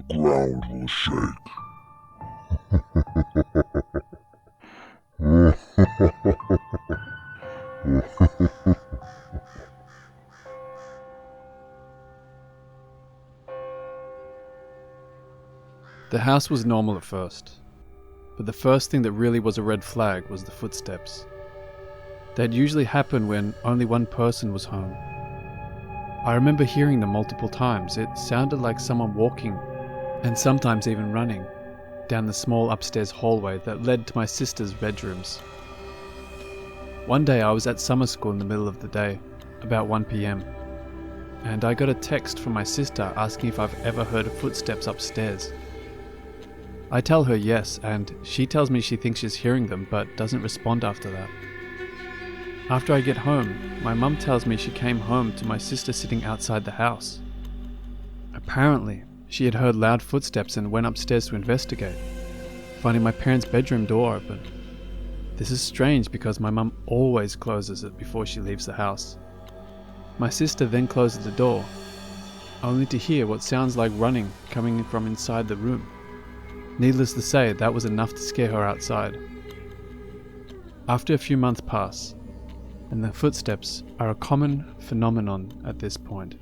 the ground will shake. The house was normal at first, but the first thing that really was a red flag was the footsteps. They'd usually happen when only one person was home. I remember hearing them multiple times. It sounded like someone walking, and sometimes even running, down the small upstairs hallway that led to my sister's bedrooms. One day I was at summer school in the middle of the day, about 1 p.m, and I got a text from my sister asking if I've ever heard of footsteps upstairs. I tell her yes, and she tells me she thinks she's hearing them but doesn't respond after that. After I get home, my mum tells me she came home to my sister sitting outside the house. Apparently, she had heard loud footsteps and went upstairs to investigate, finding my parents' bedroom door open. This is strange because my mum always closes it before she leaves the house. My sister then closes the door, only to hear what sounds like running coming from inside the room. Needless to say, that was enough to scare her outside. After a few months pass, and the footsteps are a common phenomenon at this point.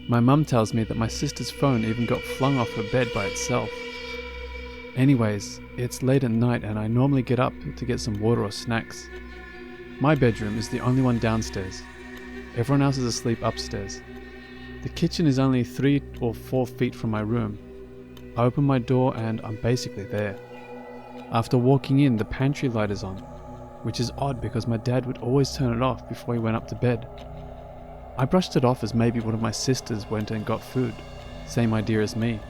My mum tells me that my sister's phone even got flung off her bed by itself. Anyways, it's late at night and I normally get up to get some water or snacks. My bedroom is the only one downstairs. Everyone else is asleep upstairs. The kitchen is only 3 or 4 feet from my room. I open my door and I'm basically there. After walking in, the pantry light is on, which is odd because my dad would always turn it off before he went up to bed. I brushed it off as maybe one of my sisters went and got food. Same idea as me.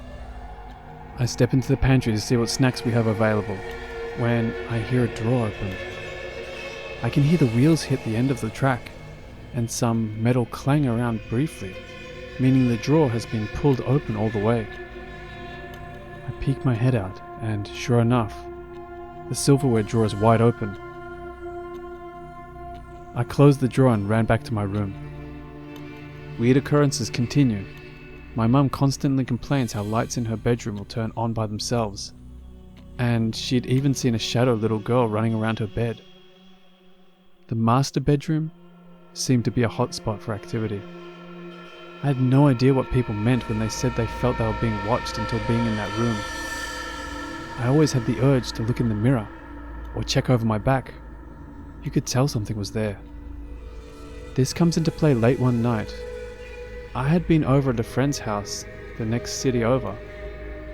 I step into the pantry to see what snacks we have available, when I hear a drawer open. I can hear the wheels hit the end of the track, and some metal clang around briefly, meaning the drawer has been pulled open all the way. I peek my head out, and sure enough, the silverware drawer is wide open. I closed the drawer and ran back to my room. Weird occurrences continue. My mum constantly complains how lights in her bedroom will turn on by themselves, and she'd even seen a shadow little girl running around her bed. The master bedroom seemed to be a hotspot for activity. I had no idea what people meant when they said they felt they were being watched until being in that room. I always had the urge to look in the mirror or check over my back. You could tell something was there. This comes into play late one night. I had been over at a friend's house the next city over,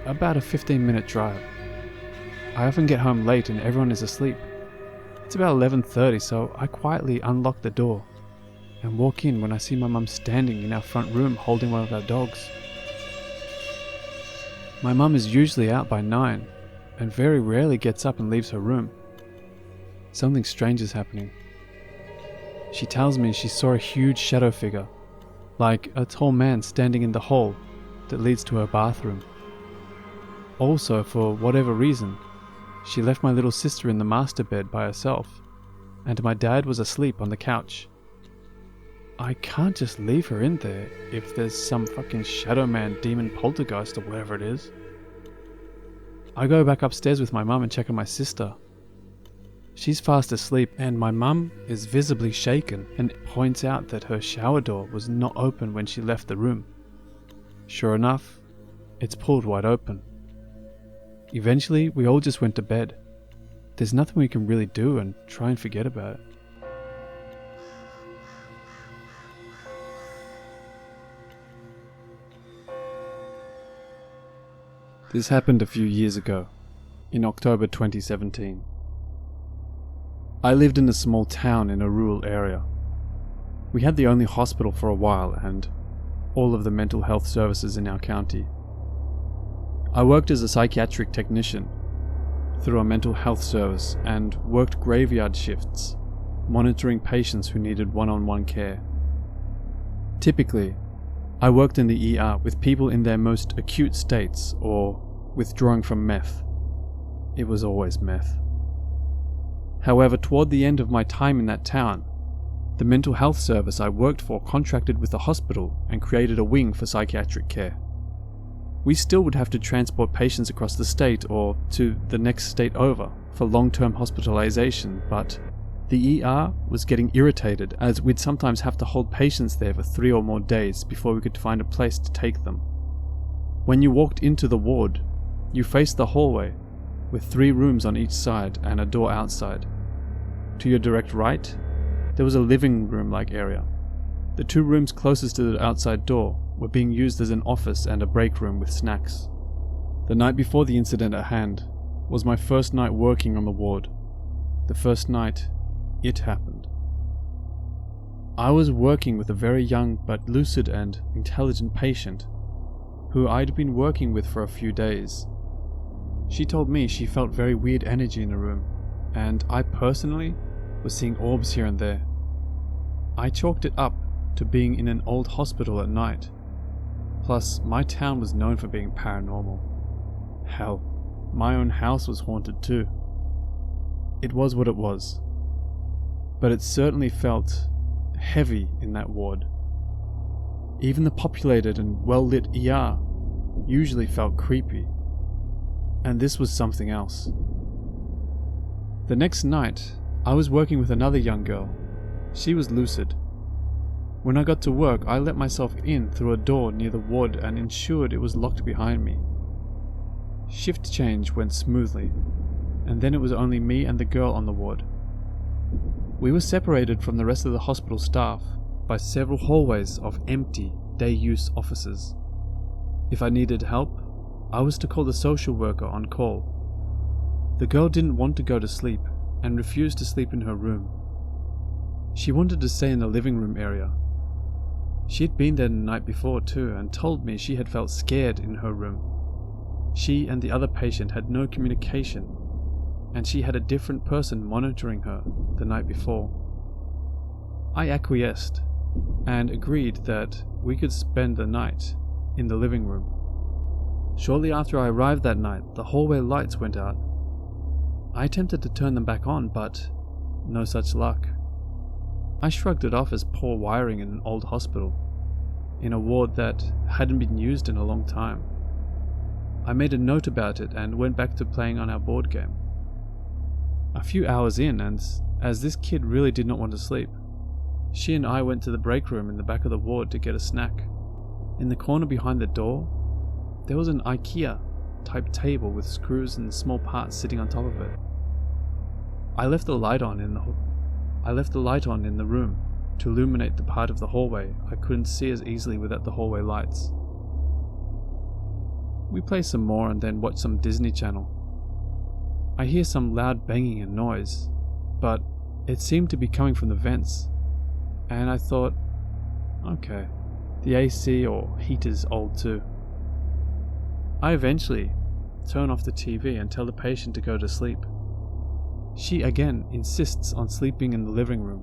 about a 15-minute drive. I often get home late and everyone is asleep. It's about 11:30, so I quietly unlock the door and walk in when I see my mum standing in our front room holding one of our dogs. My mum is usually out by 9 and very rarely gets up and leaves her room. Something strange is happening. She tells me she saw a huge shadow figure, like a tall man standing in the hall that leads to her bathroom. Also, for whatever reason, she left my little sister in the master bed by herself, and my dad was asleep on the couch. I can't just leave her in there if there's some fucking shadow man, demon, poltergeist or whatever it is. I go back upstairs with my mum and check on my sister. She's fast asleep and my mum is visibly shaken and points out that her shower door was not open when she left the room. Sure enough, it's pulled wide open. Eventually, we all just went to bed. There's nothing we can really do and try and forget about it. This happened a few years ago, in October 2017. I lived in a small town in a rural area. We had the only hospital for a while and all of the mental health services in our county. I worked as a psychiatric technician through a mental health service and worked graveyard shifts, monitoring patients who needed one-on-one care. Typically, I worked in the ER with people in their most acute states or withdrawing from meth. It was always meth. However, toward the end of my time in that town, the mental health service I worked for contracted with the hospital and created a wing for psychiatric care. we still would have to transport patients across the state or to the next state over for long-term hospitalization, but the ER was getting irritated as we'd sometimes have to hold patients there for 3 or more days before we could find a place to take them. When you walked into the ward, you faced the hallway with 3 rooms on each side and a door outside. To your direct right, there was a living room-like area. The 2 rooms closest to the outside door were being used as an office and a break room with snacks. The night before the incident at hand was my first night working on the ward. The first night it happened. I was working with a very young but lucid and intelligent patient who I'd been working with for a few days. She told me she felt very weird energy in the room, and I personally was seeing orbs here and there. I chalked it up to being in an old hospital at night. Plus, my town was known for being paranormal. Hell, my own house was haunted too. It was what it was. But it certainly felt heavy in that ward. Even the populated and well-lit ER usually felt creepy. And this was something else. The next night, I was working with another young girl. She was lucid. When I got to work, I let myself in through a door near the ward and ensured it was locked behind me. Shift change went smoothly, and then it was only me and the girl on the ward. We were separated from the rest of the hospital staff by several hallways of empty, day-use offices. If I needed help, I was to call the social worker on call. The girl didn't want to go to sleep and refused to sleep in her room. She wanted to stay in the living room area. She had been there the night before too and told me she had felt scared in her room. She and the other patient had no communication, and she had a different person monitoring her the night before. I acquiesced and agreed that we could spend the night in the living room. Shortly after I arrived that night, the hallway lights went out. I attempted to turn them back on, but no such luck. I shrugged it off as poor wiring in an old hospital, in a ward that hadn't been used in a long time. I made a note about it and went back to playing on our board game. A few hours in, and as this kid really did not want to sleep, she and I went to the break room in the back of the ward to get a snack. In the corner behind the door, there was an IKEA-type table with screws and small parts sitting on top of it. I left the light on in the room to illuminate the part of the hallway I couldn't see as easily without the hallway lights. We play some more and then watch some Disney Channel. I hear some loud banging and noise, but it seemed to be coming from the vents, and I thought, okay, the AC or heater's old too. I eventually turn off the TV and tell the patient to go to sleep. She again insists on sleeping in the living room,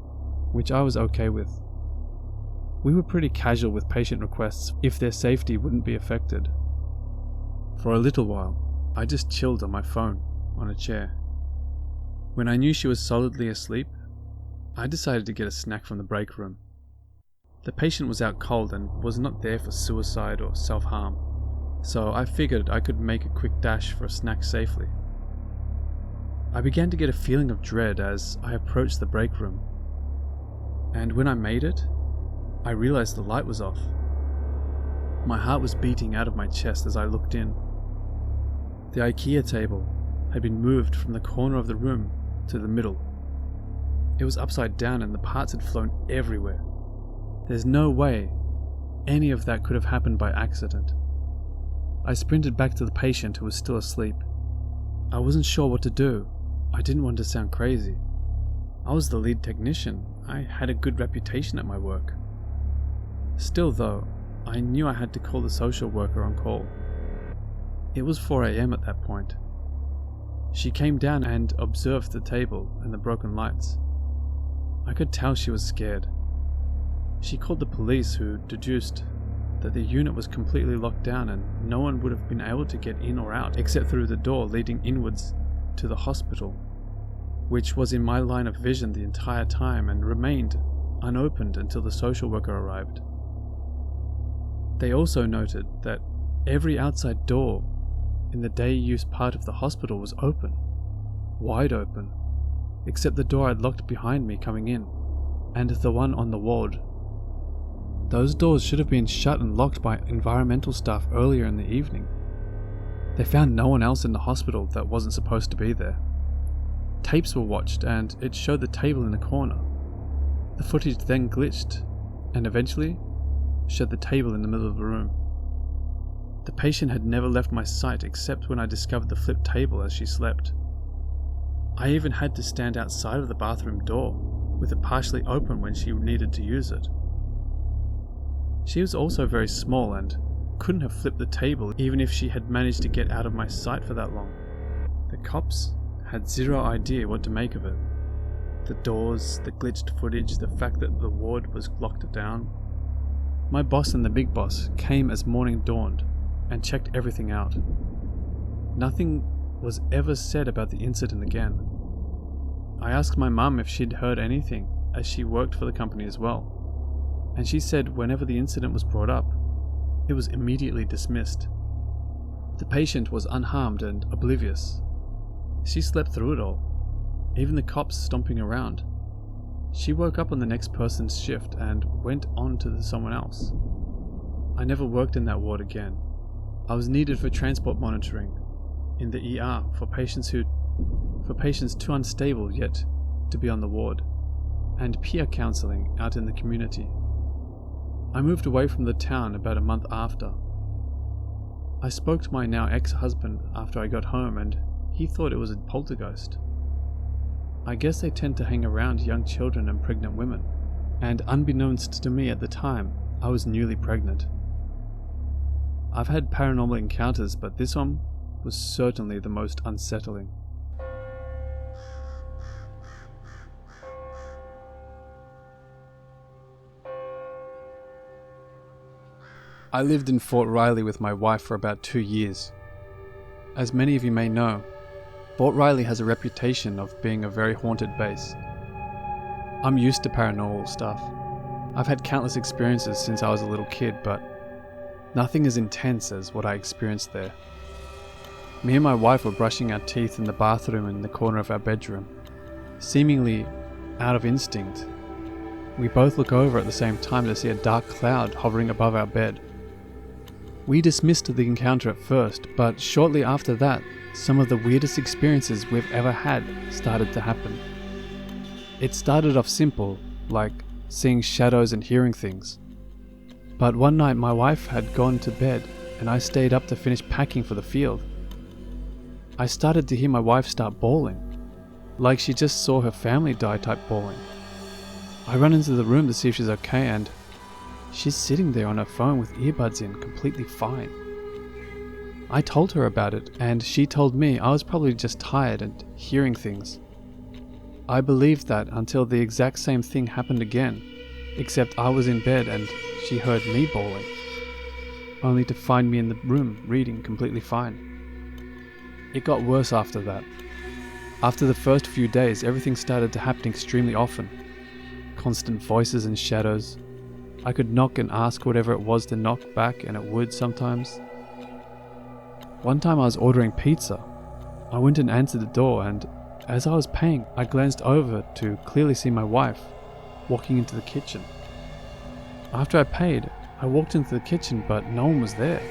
which I was okay with. We were pretty casual with patient requests if their safety wouldn't be affected. For a little while, I just chilled on my phone on a chair. When I knew she was solidly asleep, I decided to get a snack from the break room. The patient was out cold and was not there for suicide or self-harm, so I figured I could make a quick dash for a snack safely. I began to get a feeling of dread as I approached the break room, and when I made it, I realized the light was off. My heart was beating out of my chest as I looked in. The IKEA table had been moved from the corner of the room to the middle. It was upside down and the parts had flown everywhere. There's no way any of that could have happened by accident. I sprinted back to the patient who was still asleep. I wasn't sure what to do. I didn't want to sound crazy. I was the lead technician. I had a good reputation at my work. Still though, I knew I had to call the social worker on call. It was 4 a.m. at that point. She came down and observed the table and the broken lights. I could tell she was scared. She called the police, who deduced that the unit was completely locked down and no one would have been able to get in or out except through the door leading inwards to the hospital, which was in my line of vision the entire time and remained unopened until the social worker arrived. They also noted that Every outside door in the day-use part of the hospital was open, wide open, except the door I'd locked behind me coming in, and the one on the ward. Those doors should have been shut and locked by environmental staff earlier in the evening. They found no one else in the hospital that wasn't supposed to be there. Tapes were watched and it showed the table in the corner. The footage then glitched and eventually showed the table in the middle of the room. The patient had never left my sight except when I discovered the flipped table as she slept. I even had to stand outside of the bathroom door, with it partially open when she needed to use it. She was also very small and couldn't have flipped the table even if she had managed to get out of my sight for that long. The cops had zero idea what to make of it. The doors, the glitched footage, the fact that the ward was locked down. My boss and the big boss came as morning dawned and checked everything out. Nothing was ever said about the incident again. I asked my mum if she'd heard anything, as she worked for the company as well, and she said whenever the incident was brought up, it was immediately dismissed. The patient was unharmed and oblivious. She slept through it all, even the cops stomping around. She woke up on the next person's shift and went on to someone else. I never worked in that ward again. I was needed for transport monitoring in the ER for patients too unstable yet to be on the ward, and peer counselling out in the community. I moved away from the town about a month after. I spoke to my now ex-husband after I got home and he thought it was a poltergeist. I guess they tend to hang around young children and pregnant women, and unbeknownst to me at the time, I was newly pregnant. I've had paranormal encounters, but this one was certainly the most unsettling. I lived in Fort Riley with my wife for about 2 years. As many of you may know, Fort Riley has a reputation of being a very haunted base. I'm used to paranormal stuff. I've had countless experiences since I was a little kid, but nothing as intense as what I experienced there. Me and my wife were brushing our teeth in the bathroom in the corner of our bedroom. Seemingly out of instinct, we both look over at the same time to see a dark cloud hovering above our bed. We dismissed the encounter at first, but shortly after that, some of the weirdest experiences we've ever had started to happen. It started off simple, like seeing shadows and hearing things. But one night my wife had gone to bed and I stayed up to finish packing for the field. I started to hear my wife start bawling, like she just saw her family die type bawling. I run into the room to see if she's okay and she's sitting there on her phone with earbuds in, completely fine. I told her about it and she told me I was probably just tired and hearing things. I believed that until the exact same thing happened again, except I was in bed and she heard me bawling, only to find me in the room reading completely fine. It got worse after that. After the first few days, everything started to happen extremely often. Constant voices and shadows. I could knock and ask whatever it was to knock back and it would sometimes. One time I was ordering pizza. I went and answered the door and as I was paying, I glanced over to clearly see my wife walking into the kitchen. After I paid, I walked into the kitchen but no one was there.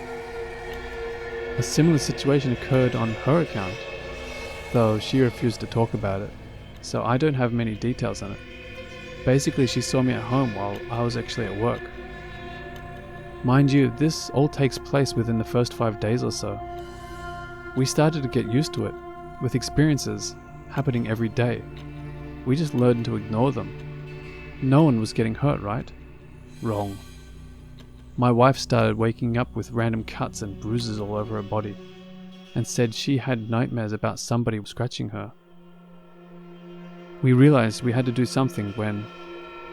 A similar situation occurred on her account, though she refused to talk about it, so I don't have many details on it. Basically, she saw me at home while I was actually at work. Mind you, this all takes place within the first 5 days or so. We started to get used to it, with experiences happening every day. We just learned to ignore them. No one was getting hurt, right? Wrong. My wife started waking up with random cuts and bruises all over her body, and said she had nightmares about somebody scratching her. We realized we had to do something when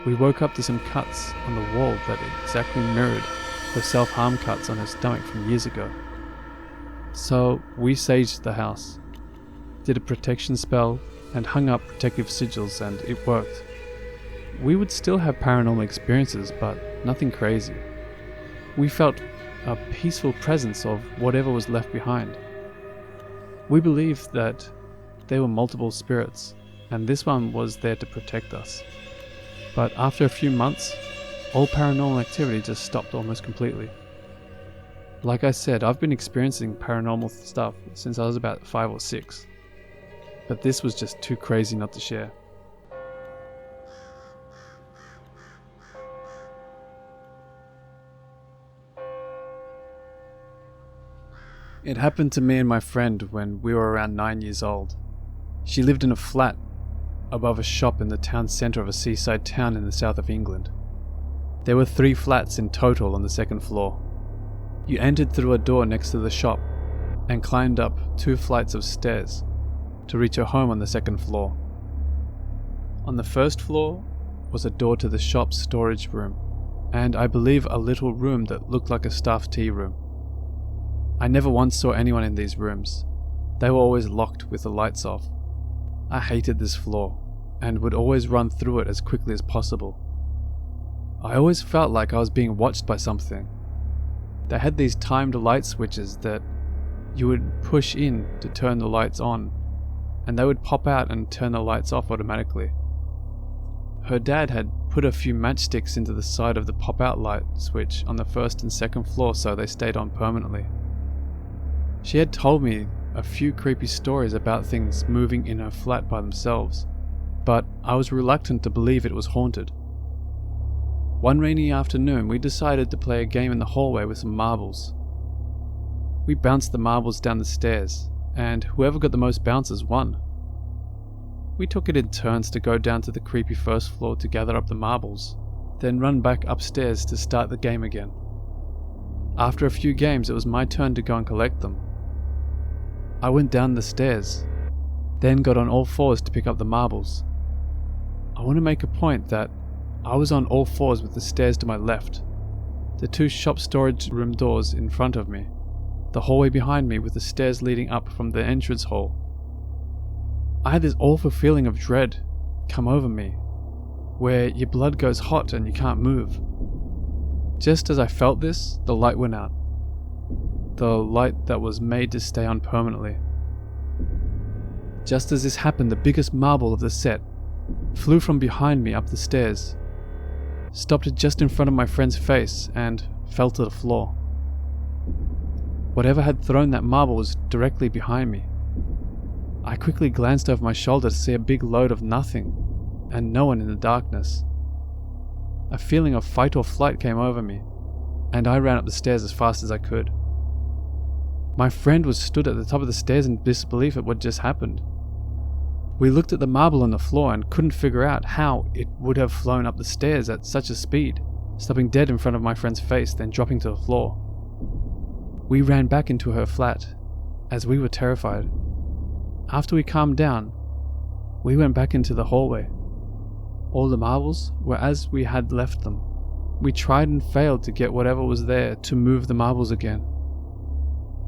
we woke up to some cuts on the wall that exactly mirrored her self-harm cuts on her stomach from years ago. So we saged the house, did a protection spell, and hung up protective sigils, and it worked. We would still have paranormal experiences, but nothing crazy. We felt a peaceful presence of whatever was left behind. We believed that there were multiple spirits, and this one was there to protect us. But after a few months, all paranormal activity just stopped almost completely. Like I said, I've been experiencing paranormal stuff since I was about 5 or 6, but this was just too crazy not to share. It happened to me and my friend when we were around 9 years old. She lived in a flat above a shop in the town centre of a seaside town in the south of England. There were 3 flats in total on the second floor. You entered through a door next to the shop and climbed up 2 flights of stairs to reach your home on the second floor. On the first floor was a door to the shop's storage room, and I believe a little room that looked like a staff tea room. I never once saw anyone in these rooms. They were always locked with the lights off. I hated this floor and would always run through it as quickly as possible. I always felt like I was being watched by something. They had these timed light switches that you would push in to turn the lights on, and they would pop out and turn the lights off automatically. Her dad had put a few matchsticks into the side of the pop-out light switch on the first and second floor so they stayed on permanently. She had told me a few creepy stories about things moving in her flat by themselves, but I was reluctant to believe it was haunted. One rainy afternoon, we decided to play a game in the hallway with some marbles. We bounced the marbles down the stairs, and whoever got the most bounces won. We took it in turns to go down to the creepy first floor to gather up the marbles, then run back upstairs to start the game again. After a few games, it was my turn to go and collect them. I went down the stairs, then got on all fours to pick up the marbles. I want to make a point that I was on all fours with the stairs to my left, the 2 shop storage room doors in front of me, the hallway behind me with the stairs leading up from the entrance hall. I had this awful feeling of dread come over me, where your blood goes hot and you can't move. Just as I felt this, the light went out. The light that was made to stay on permanently. Just as this happened, the biggest marble of the set flew from behind me up the stairs, stopped just in front of my friend's face, and fell to the floor. Whatever had thrown that marble was directly behind me. I quickly glanced over my shoulder to see a big load of nothing, and no one in the darkness. A feeling of fight or flight came over me, and I ran up the stairs as fast as I could. My friend was stood at the top of the stairs in disbelief at what just happened. We looked at the marble on the floor and couldn't figure out how it would have flown up the stairs at such a speed, stopping dead in front of my friend's face, then dropping to the floor. We ran back into her flat, as we were terrified. After we calmed down, we went back into the hallway. All the marbles were as we had left them. We tried and failed to get whatever was there to move the marbles again.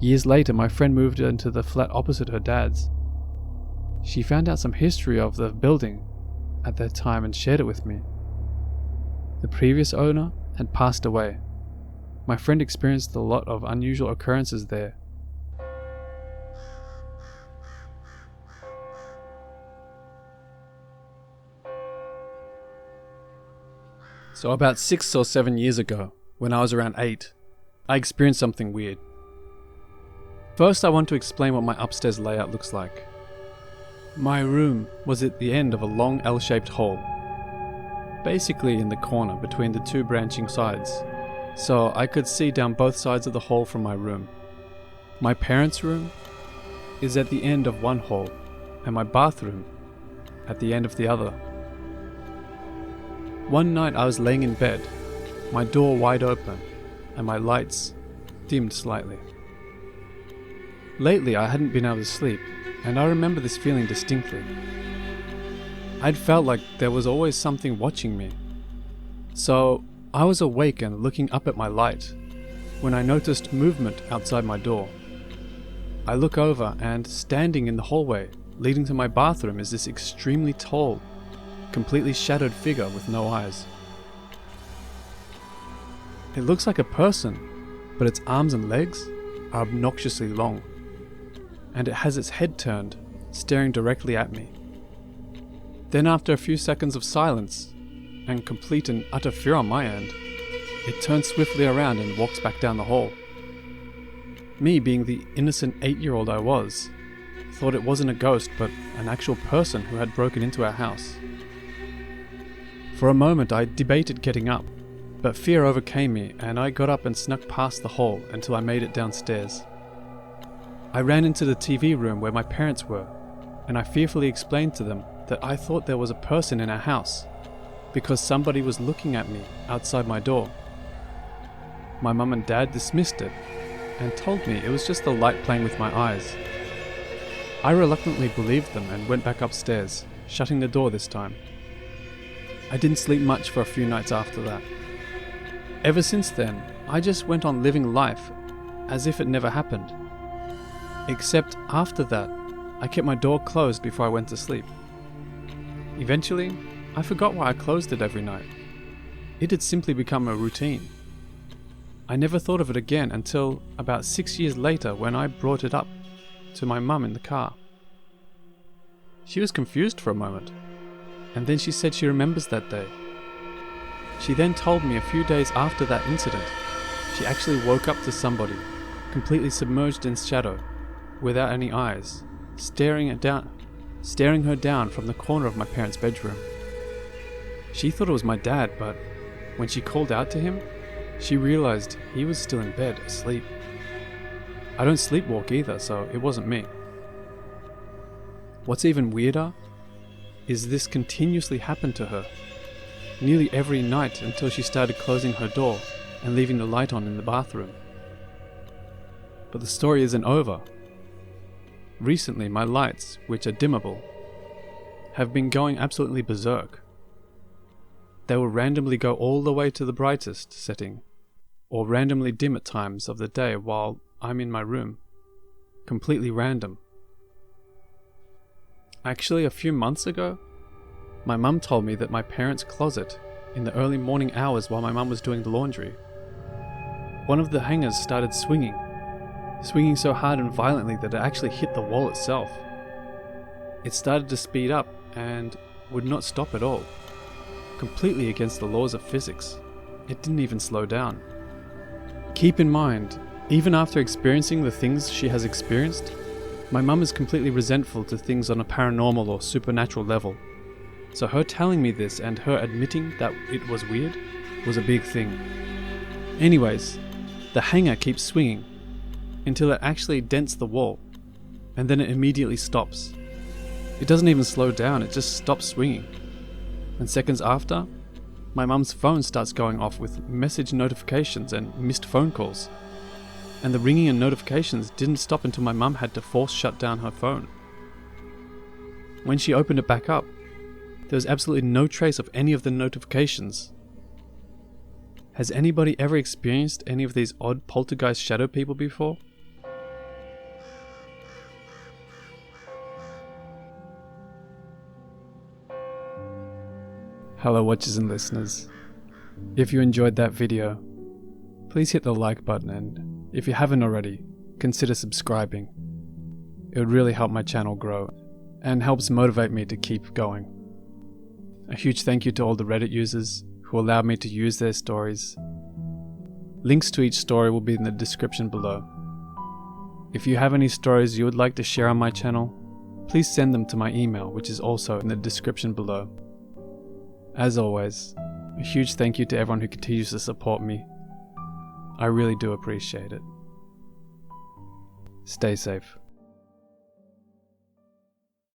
Years later, my friend moved into the flat opposite her dad's. She found out some history of the building at that time and shared it with me. The previous owner had passed away. My friend experienced a lot of unusual occurrences there. So about 6 or 7 years ago, when I was around 8, I experienced something weird. First, I want to explain what my upstairs layout looks like. My room was at the end of a long L-shaped hall, basically in the corner between the 2 branching sides, so I could see down both sides of the hall from my room. My parents' room is at the end of one hall, and my bathroom at the end of the other. One night I was laying in bed, my door wide open, and my lights dimmed slightly. Lately I hadn't been able to sleep, and I remember this feeling distinctly. I'd felt like there was always something watching me. So I was awake and looking up at my light, when I noticed movement outside my door. I look over, and standing in the hallway leading to my bathroom is this extremely tall, completely shadowed figure with no eyes. It looks like a person, but its arms and legs are obnoxiously long, and it has its head turned, staring directly at me. Then after a few seconds of silence, and complete and utter fear on my end, it turns swiftly around and walks back down the hall. Me, being the innocent 8-year-old I was, thought it wasn't a ghost but an actual person who had broken into our house. For a moment I debated getting up, but fear overcame me and I got up and snuck past the hall until I made it downstairs. I ran into the TV room where my parents were, and I fearfully explained to them that I thought there was a person in our house because somebody was looking at me outside my door. My mum and dad dismissed it and told me it was just the light playing with my eyes. I reluctantly believed them and went back upstairs, shutting the door this time. I didn't sleep much for a few nights after that. Ever since then, I just went on living life as if it never happened. Except after that, I kept my door closed before I went to sleep. Eventually, I forgot why I closed it every night. It had simply become a routine. I never thought of it again until about 6 years later when I brought it up to my mum in the car. She was confused for a moment, and then she said she remembers that day. She then told me a few days after that incident, she actually woke up to somebody, completely submerged in shadow, without any eyes, staring her down from the corner of my parents' bedroom. She thought it was my dad, but when she called out to him, she realized he was still in bed, asleep. I don't sleepwalk either, so it wasn't me. What's even weirder is this continuously happened to her, nearly every night until she started closing her door and leaving the light on in the bathroom. But the story isn't over. Recently, my lights, which are dimmable, have been going absolutely berserk. They will randomly go all the way to the brightest setting, or randomly dim at times of the day while I'm in my room. Completely random. Actually, a few months ago, my mum told me that my parents' closet, in the early morning hours while my mum was doing the laundry, one of the hangers started swinging so hard and violently that it actually hit the wall itself. It started to speed up and would not stop at all, completely against the laws of physics. It didn't even slow down. Keep in mind, even after experiencing the things she has experienced, my mum is completely resentful to things on a paranormal or supernatural level. So her telling me this and her admitting that it was weird was a big thing. Anyways, the hanger keeps swinging until it actually dents the wall, and then it immediately stops. It doesn't even slow down, it just stops swinging. And seconds after, my mum's phone starts going off with message notifications and missed phone calls. And the ringing and notifications didn't stop until my mum had to force shut down her phone. When she opened it back up, there was absolutely no trace of any of the notifications. Has anybody ever experienced any of these odd poltergeist shadow people before? Hello watchers and listeners. If you enjoyed that video, please hit the like button, and if you haven't already, consider subscribing. It would really help my channel grow and helps motivate me to keep going. A huge thank you to all the Reddit users who allowed me to use their stories. Links to each story will be in the description below. If you have any stories you would like to share on my channel, please send them to my email, which is also in the description below. As always, a huge thank you to everyone who continues to support me. I really do appreciate it. Stay safe.